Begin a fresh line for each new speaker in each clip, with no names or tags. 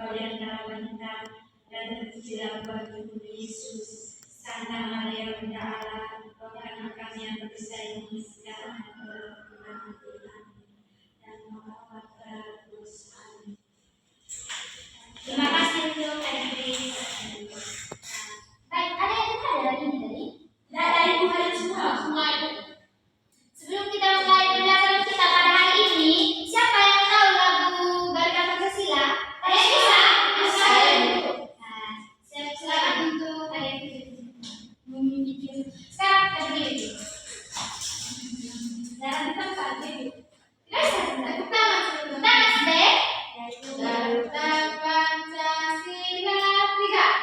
Engkau di antara wanita, dan terpujilah buah tubuhmu Yesus. Santa Maria Bunda Allah, doakanlah kami yang berdosa ini sekarang dan pada waktu kami mati. Dan mohonlah terus. Amin. Terima kasih untuk Kak. Baik, ada yang ada lagi tadi? Tidak ada yang mulai semua itu. Sebelum kita mulai pembelajaran kita pada hari ini, siapa yang tahu lagu Garuda Pancasila? Ada yang bisa? Saya dulu. Nah, saya silakan untuk ada yang membikin. Sekarang kita berdiri. Jangan tempat berdiri. Tidak bisa, tepuk tangan sebelum tangan sedek. Garuda Pancasila 3.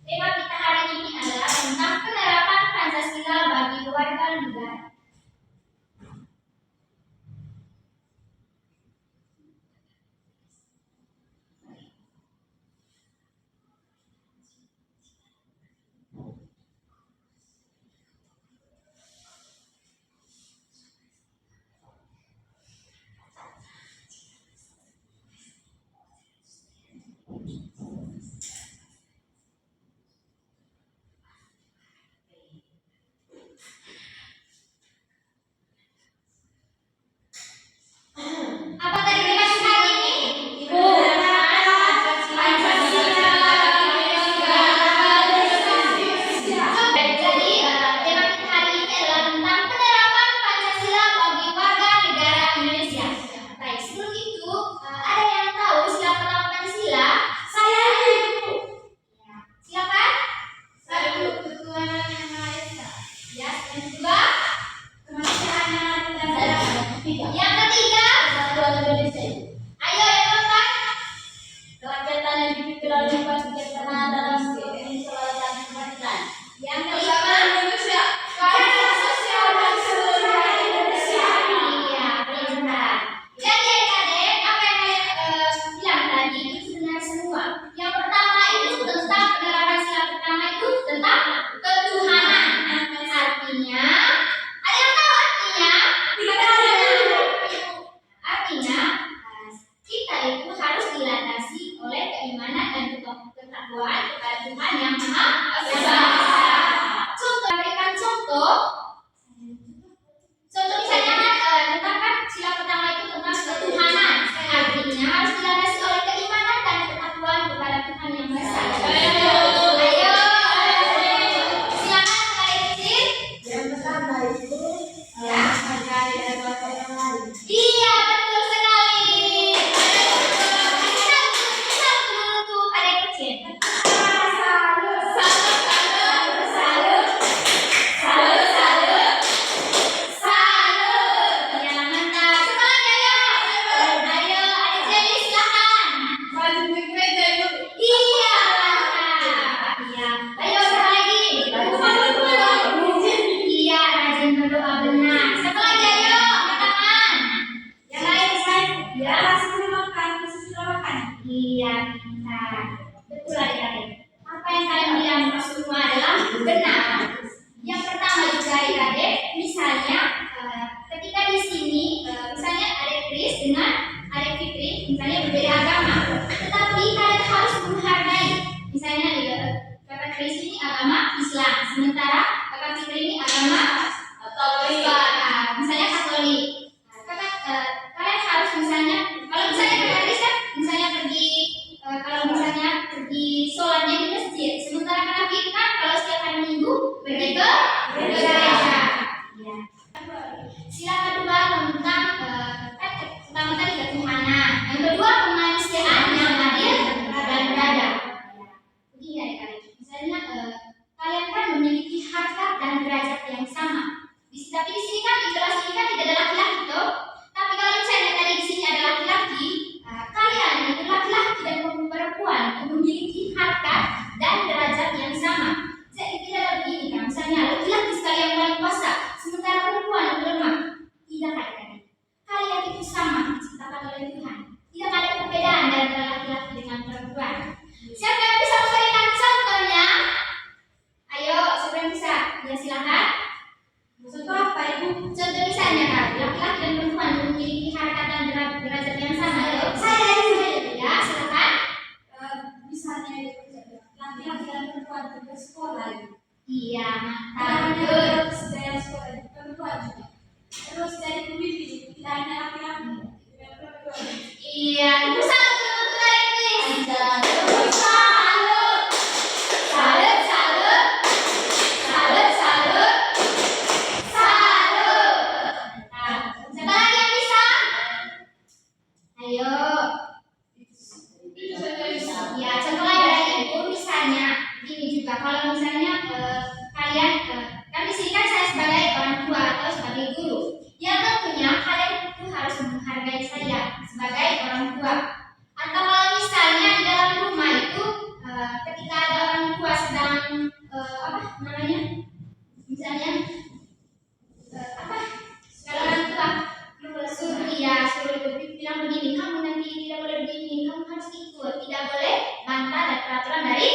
Tema kita hari ini adalah tentang penerapan Pancasila bagi warga negara. Apa tadi dikasih hari ini? Jadi tema kita hari ini adalah tentang penerapan Pancasila bagi warga negara Indonesia. Baik, sebelum itu ada yang tahu sila pertama Pancasila? Saya dulu. Ya, silakan. Saya dulu. Ketuhanan yang Maha Esa. Ya, yang kedua kemanusiaan yang adil dan beradab. Yang ketiga, kesatuan Indonesia. Ayo yang keempat, kerakyatan yang dipimpin oleh Pancasila dalam keselatan keadilan. Yang kelima, Indonesia. Keadilan sosial dan seluruh Indonesia. Iya, benar. Jadi adik-adik, apa yang kalian bilang tadi itu sebenarnya semua. Yang pertama itu tentang penerapan sila pertama itu tentang ketuhanan. Artinya, ada yang tahu artinya? Artinya, kita itu harus dilandasi oleh keimanan dan ketakwaan kepada Tuhan yang Maha Esa. Contoh, berikan contoh. Contoh misalnya tentang kan sila pertama itu tentang ketuhanan. Artinya harus dilandasi oleh keimanan dan ketakwaan kepada Tuhan yang Maha Esa. Ayo. Silakan mulai kecil.
Yang pertama itu menghargai dan orang yang lain.
Iya, betul sekali. Kita untuk adik kecil. Salut. Ya, mantap. Coba lagi ayo. Ayo, adik Jelly silakan. Iya, mantap. Iya. Ayo siapa lagi? Iya, rajin berdoa benar. Siapa lagi ayo? Angkat tangan. Yang lain saya. Ya, iya, pintar. Betul adik-adik. Apa yang kalian bilang semua adalah benar. Yang pertama juga adik-adik, misalnya ketika di sini, misalnya adik Kris dengan adik Fitri, misalnya berbeda agama, tetapi kalian harus menghargai. Misalnya kakak Kris ini agama Islam, sementara kakak Fitri ini agama Katolik. Misalnya Katolik. Kalian harus misalnya, kalau misalnya kakak Kris kan, misalnya kalau misalnya pergi sholatnya di masjid, sementara kakak Fitri kan kalau setiap hari Minggu pergi ke gereja. Ya. Sila kedua tentang pertama tadi ketuhanan, yang kedua kemanusiaan. misalnya kalian kan memiliki harkat dan derajat yang sama. Tapi di sini kan di kelas ini kan tidak ada laki-laki toh. Tapi kalau misalnya tadi di sini ada laki-laki, kalian itu laki-laki dan perempuan memiliki harkat dan derajat yang sama. Jadi tidak begini kan, misalnya laki-laki sekali yang paling kuasa, sementara perempuan yang lemah. Tidak adik-adik. Kalian itu sama diciptakan oleh Tuhan. Tidak ada perbedaan antara laki-laki dengan perempuan. Siapa yang bisa memberikan contohnya? Ayo, siapa yang bisa? Ya silakan. Contoh apa ibu? Contoh misalnya kan, laki-laki dan perempuan memiliki harkat dan derajat yang sama. Saya. Ya silakan.
Misalnya laki-laki dan perempuan juga sekolah.
Iya, mantap.
Terus dari sekolah perempuan juga. Terus dari pembimbing tidak hanya laki-laki, juga perempuan.
Iya, itu salut untuk tarik nih. Kalau misalnya kalian kan di sini kan saya sebagai orang tua atau sebagai guru, ya tentunya kalian itu harus menghargai saya sebagai orang tua. Atau kalau misalnya di dalam rumah itu ketika ada orang tua sedang apa namanya, misalnya kalau orang tua suruh bilang begini, kamu nanti tidak boleh begini, kamu harus ikut, tidak boleh bantah dan peraturan dari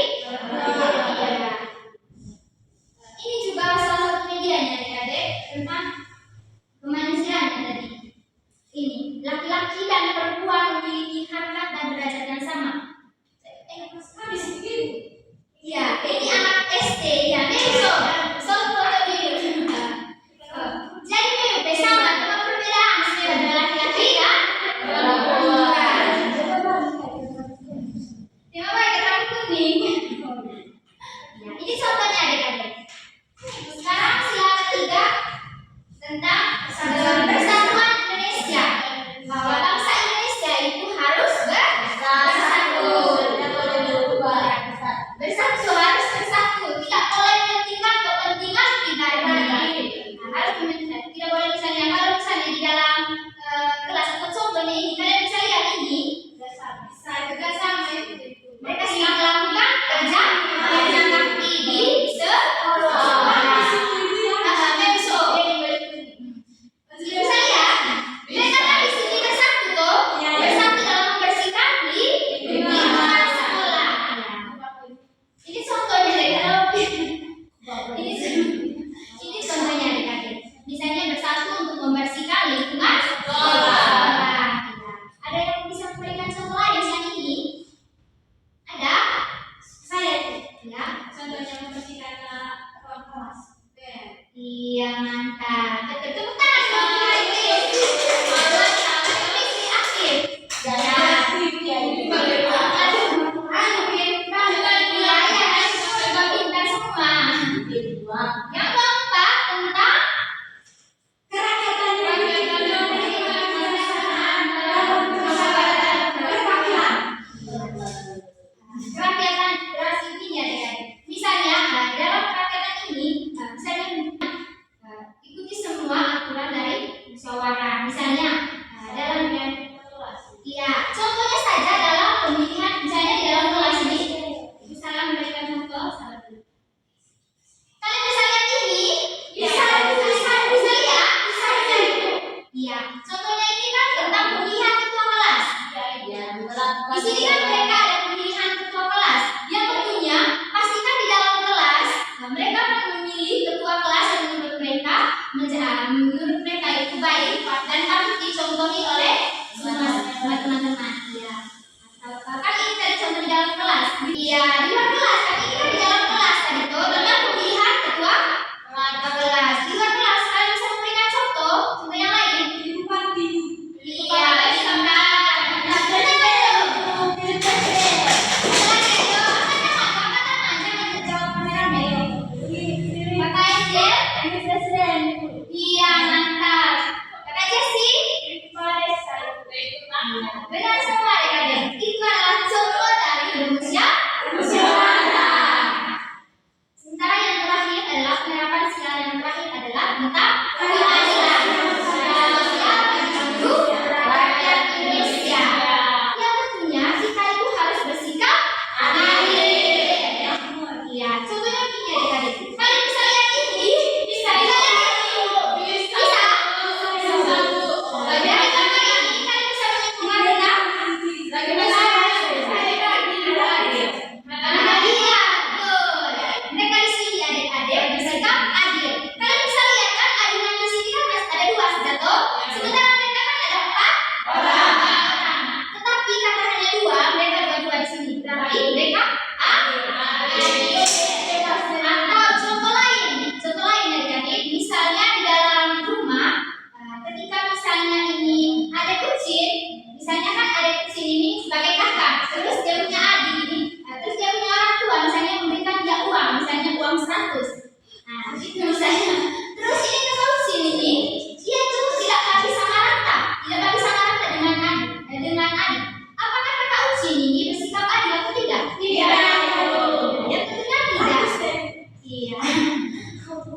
ini juga salah satu medianya adik-adik tentang kemanusiaan tadi. Ini laki-laki dan perempuan memiliki harkat dan derajat yang sama.
Habis begini.
Ya, ini anak SD ya, besok foto dulu. Jadi PUP sama, cuma perbedaan sebenarnya ada laki-laki dan perempuan. Terima kasih rambut kuning. Ya, ini contohnya adik-adik. Sekarang sila ketiga tentang persatuan Indonesia, bahwa bangsa Indonesia itu harus bersatu. Bersatu harus bersatu, tidak boleh mementingkan kepentingan pribadi. Harus mementingkan, tidak boleh misalnya kalau misalnya di dalam kelas atau contohnya ini kalian bisa lihat ini, juga sama mereka sedang melakukan kerja bakti di sekolah. Bisa lihat, mereka kan di sini bersatu toh, bersatu dalam membersihkan di lingkungan sekolah. Ini contohnya adik-adik. Ini contohnya adik-adik. Misalnya bersatu untuk membersihkan lingkungan sekolah. Ada yang bisa memberikan contoh lain selain ini? Ada? Saya ya.
Contohnya membersihkan ruang kelas.
Iya mantap. Tepuk tangan dong guys. Komisi aktif. Yang keempat tentang kerakyatan berhasil ini ya. Misalnya dalam kerakyatan ini, misalnya Ya, contohnya begini adik-adik. Kalian bisa lihat ini, bisa lihat ini, bisa. Dari gambar ini kalian bisa menyimpulkan bagaimana Iya, betul. Mereka di sini adik-adik bersikap adil. Kalian bisa lihat kan adonan di sini kan ada dua jatuh. Sementara mereka kan ada empat orang. Tetapi karena hanya dua, mereka dua-dua di sini. Berarti mereka adil. Atau contoh lain adik-adik. Misalnya di dalam rumah, ketika misalnya ini ada kucing, misalnya kan ada kucing ini sebagai kakak, terus dia punya adik ini, terus dia punya orang tua, misalnya memberikan dia uang, misalnya uang 100. Nah, itu misalnya. Terus ini kakak kucing ini, dia tuh tidak bagi sama rata, dengan adik. Apakah kakak kucing ini bersikap adil atau tidak? Tidak. Ya tentunya tidak. Iya.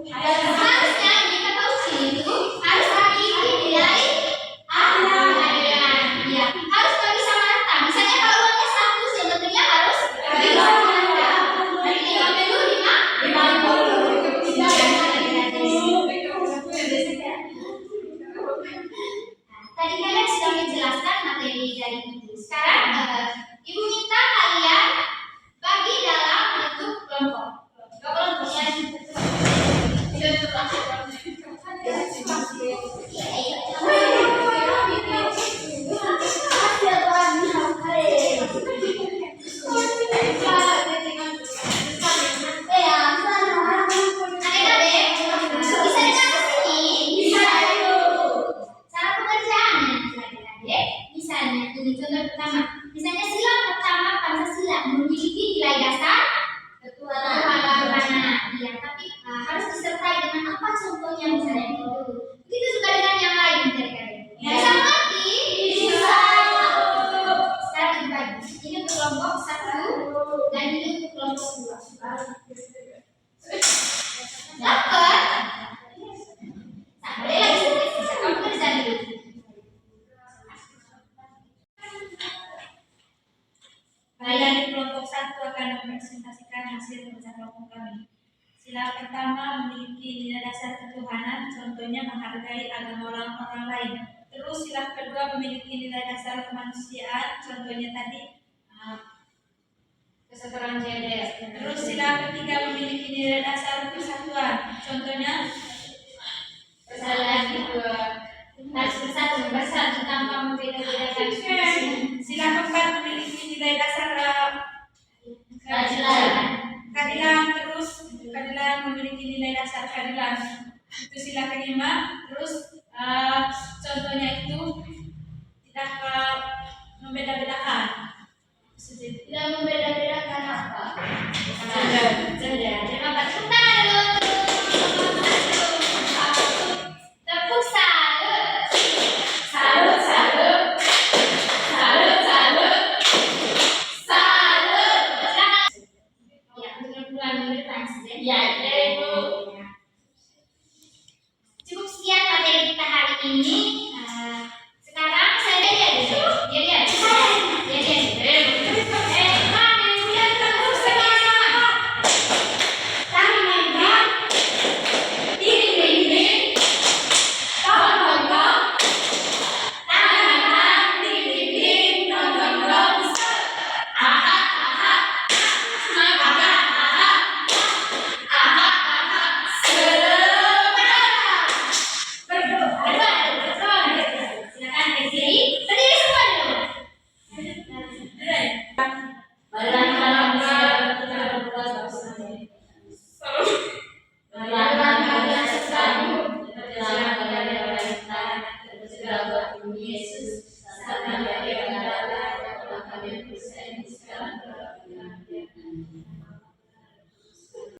Harusnya ini kakak kucing itu harus memiliki nilai adilan. Iya, harus bagi sama rata. Misalnya kalau uangnya 100, ya tentunya harus bagi sama rata. Berarti 50. Tadi kalian sudah menjelaskan materi dari ibu. Sekarang ibu minta kalian bagi dalam bentuk kelompok. Kelompok lain. Cara pengerjaannya adik-adik, misalnya ini contoh pertama. Misalnya sila pertama Pancasila memiliki nilai dasar ketuhanan. Iya, tapi harus disertai dengan apa contohnya misalnya itu. Begitu juga dengan yang lain adik-adik. Bisa mengerti? Bisa. Sekarang dibagi. Ini untuk kelompok 1 dan ini untuk kelompok 2. Dapat? Boleh lagi bisa kamu kerja dulu.
Kalian di kelompok 1 akan mempresentasikan hasil kerja kelompok kami. Sila pertama memiliki nilai dasar ketuhanan, contohnya menghargai agama orang lain. Terus sila kedua memiliki nilai dasar kemanusiaan, contohnya tadi kesetaraan gender. Terus sila ketiga memiliki nilai dasar persatuan, contohnya
Persatuan kedua harus bersatu tanpa membeda-bedakan.
sila keempat memiliki nilai dasar keadilan. Terus keadilan memiliki nilai dasar keadilan. Itu sila kelima. Terus contohnya itu tidak membeda-bedakan.
Tidak membeda-bedakan apa?
Gender.
Terima kasih. Tepuk tangan dulu. Tepuk salut. Salut, salut. Salut, salut. Salut. Silakan. Ya, untuk bulan depan saja. Ya,